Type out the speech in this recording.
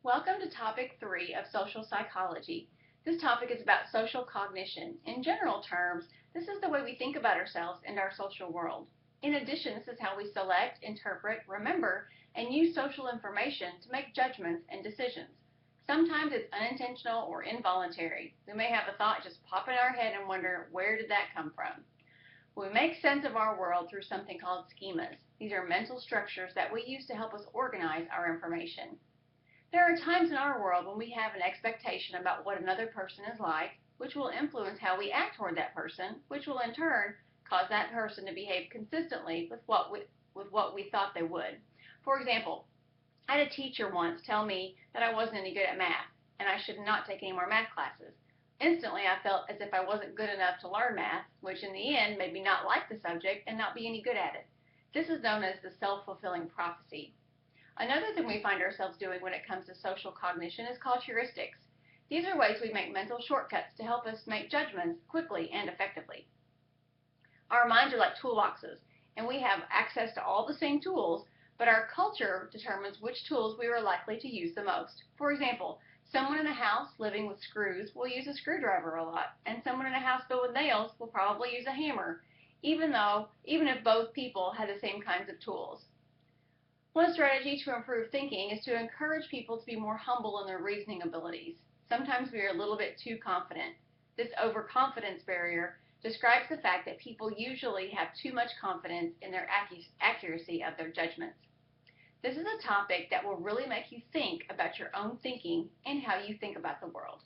Welcome to topic 3 of social psychology. This topic is about social cognition. In general terms, this is the way we think about ourselves and our social world. In addition, this is how we select, interpret, remember, and use social information to make judgments and decisions. Sometimes it's unintentional or involuntary. We may have a thought just pop in our head and wonder, where did that come from? We make sense of our world through something called schemas. These are mental structures that we use to help us organize our information. There are times in our world when we have an expectation about what another person is like, which will influence how we act toward that person, which will in turn cause that person to behave consistently with what we thought they would. For example, I had a teacher once tell me that I wasn't any good at math and I should not take any more math classes. Instantly, I felt as if I wasn't good enough to learn math, which in the end made me not like the subject and not be any good at it. This is known as the self-fulfilling prophecy. Another thing we find ourselves doing when it comes to social cognition is called heuristics. These are ways we make mental shortcuts to help us make judgments quickly and effectively. Our minds are like toolboxes, and we have access to all the same tools, but our culture determines which tools we are likely to use the most. For example, someone in a house living with screws will use a screwdriver a lot, and someone in a house filled with nails will probably use a hammer, even if both people had the same kinds of tools. One strategy to improve thinking is to encourage people to be more humble in their reasoning abilities. Sometimes we are a little bit too confident. This overconfidence barrier describes the fact that people usually have too much confidence in their accuracy of their judgments. This is a topic that will really make you think about your own thinking and how you think about the world.